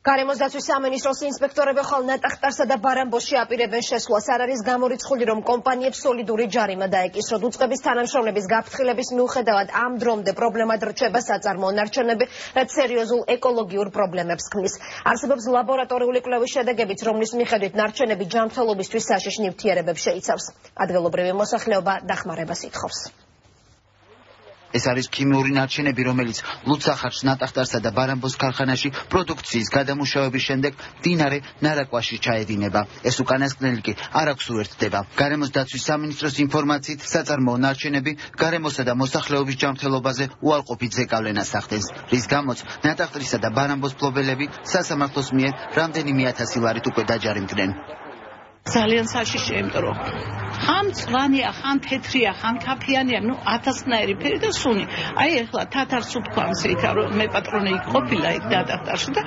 გარემოს დაცვის სამინისტროს ინსპექტორები ხვალ ნატახტარსა და ბარამბოში აპირებენ შესვლას. არ არის გამორიცხული, რომ კომპანიებს სოლიდური ჯარიმა დაეკისროთ. უწყების თანამშრომლების გაფრთხილების მიუხედავად ამ დრომდე პრობლემად რჩება საწარმოო ნარჩენები, რაც სერიოზულ ეკოლოგიურ პრობლემებს ქმნის. არსებობს ლაბორატორიული კვლევის შედეგებიც, რომლის მიხედვით ნარჩენები ჯანმრთელობისთვის საშიშ ნივთიერებებს შეიცავს. ადგილობრივი მოსახლეობა დახმარებას ითხოვს. ეს არის ქიმიური ნარჩენები, რომელიც ლუცახარს, ნატახტარსა და ბარამბოს ქარხანაში პროდუქციის გადამუშავების შემდეგ მდინარე ნარაკვაში ჩაედინება. ეს უკანასკნელი კი არ აქვს უერთდება. გარემოს დაცვის სამინისტროს ინფორმაციით, საწარმოო ნარჩენები გარემოსა და მოსახლეობის ჯანმრთელობაზე უარყოფით ზეგავლენას ახდენს, რის გამოც ნატახტარსა და ბარამბოს მფლობელები სასამართლოს მიერ რამდენიმე ათასი ლარით უკვე დაჯარიმდნენ. ძალიან საშიში, იმიტომ რომ ხან წვანია, ხან თეთრია, ხან ქაფიანია, 1000-ნაირი ფერი და სუნი. აი ეხლა თათარს უთქვამს იქ, რომ მე პატრონი იქ ყოფილა იქ ნატახტარში და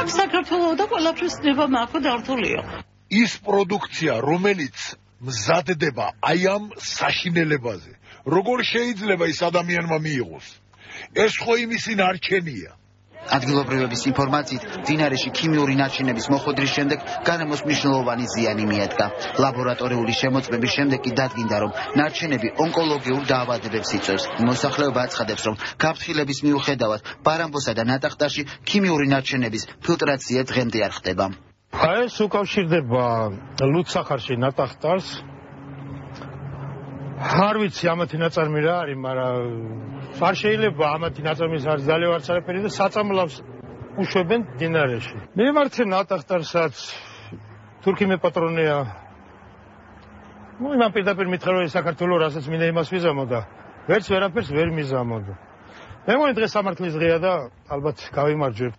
აქ საქართველოს და ყველაფრის ნება მაქვს დართულია. ის პროდუქცია, რომელიც მზადდება აი ამ საშინელებაზე, როგორ შეიძლება ის ადამიანმა მიიღოს? ეს ხო იმისი ნარჩენია. ადგილობრივების ინფორმაციით, მდინარეში ქიმიური ნარჩენების მოხვედრის შემდეგ გარემოს მნიშვნელოვანი ზიანი მიადგა. ლაბორატორიული შემოწმების შემდეგ კი დადგინდა, რომ ნარჩენები ონკოლოგიურ დაავადებებს იწვევს. მოსახლეობა აცხადებს, რომ გაფრთხილების მიუხედავად ბარამბოსა და ნატახტარში ქიმიური ნარჩენების ფილტრაცია დღემდე არ ხდება. ეს უკავშირდება ლუცახარში ნატახტარს. არ ვიცი ამათი ნაწარმი რა არის, მაგრამ არ შეიძლება ამათი ნაწარმის არის ძალიან არც არაფერი და საწამლავს უშვებენ მდინარეში. მივმართე ნატახტარსაც, თურქი მე პატრონია. იმან პირდაპირ მითხრა, რომ საქართველოს რასაც მინდა იმას ვიზამოდა, ვერც ვერაფერს ვერ მიზამოდა. მე მგონი დღეს სამართლის დღეა და ალბათ გავიმარჯვებ.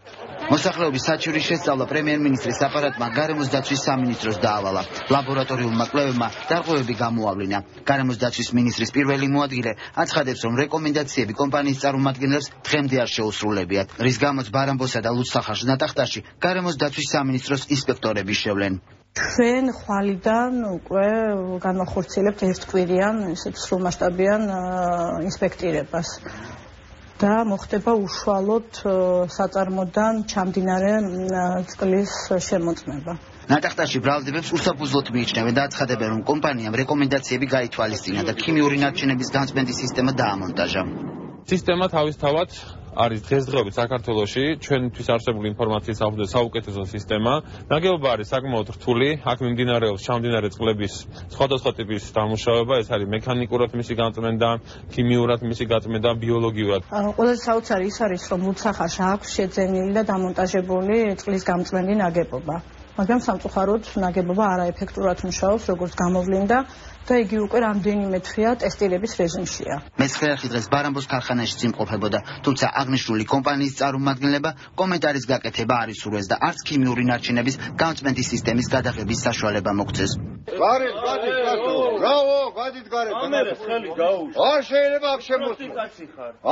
მოსახლეობის საჩურის შესწავლა პრემიერ-მინისტრის აპარატმა გარემოს დაცვის სამინისტროს დაავალა. ლაბორატორიულმა კვლევებმა დარღვევები გამოავლინა. გარემოს დაცვის მინისტრის პირველი მოადგილე აცხადებს, რომ რეკომენდაციები კომპანიის წარმომადგენლებს დღემდე არ შეუსრულებიათ, რის გამოც ბარამბოსა და ლუცახარს ნატახტარში გარემოს დაცვის სამინისტროს ინსპექტორები შევლენ. ჩვენ ხვალიდან უკვე განახორციელებთ ერთკვირიან ესეთ სრულმასშტაბიან ინსპექტირებას. და მოხდება უშუალოდ საწარმოდან ჩამდინარე წყლის შემოწმება. ნატახტარში ბრალდებებს უსაფუძვლოდ მიიჩნევენ და აცხადებენ, რომ კომპანიამ რეკომენდაციები გაითვალისწინა და ქიმიური ნარჩენების განწმენდის სისტემა დაამონტაჟა. სისტემა თავისთავად არის დღესდღეობით საქართველოში ჩვენთვის არსებული ინფორმაციის საფუძველზე საუკეთესო სისტემა. ნაგებობა არის საკმაოდ რთული, აქ მიმდინარეობს ჩამდინარე წყლების სხვადასხვა ტიპის დამუშავება, ეს არის მექანიკურად მისი გაწმენდა, ქიმიურად მისი გაწმენდა, ბიოლოგიურად. ყველაზე საოცარი ის არის, რომ ლუცახარში აქვს შეძენილი და დამონტაჟებული წყლის გამწმენდი ნაგებობა. მაგრამ სამწუხაროდ ნაგებობა არაეფექტურად მუშაობს, როგორც გამოვლინდა და იგი უკვე რამდენიმე თვეა ტესტირების რეჟიმშია. მეცხრე არხი დღეს ბარამბოს ქარხანაში იმყოფებოდა, თუმცა აღნიშნული კომპანიის წარმომადგენლება კომენტარის გაკეთება არ ისურვეს და არც ქიმიური ნარჩენების გამწმენდის სისტემის გადაღების საშუალება მოგვცეს. გარეთ, გადით გარეთ. არ შეიძლება აქ შემოსულ.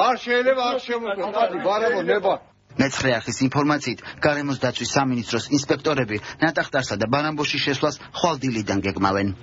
არ შეიძლება აქ შემოსულ. ბარამბო ნება. მეცხრე არხის ინფორმაციით, გარემოს დაცვის სამინისტროს ინსპექტორები ნატახტარსა და ბარამბოში შესვლას ხვალ დილიდან გეგმავენ.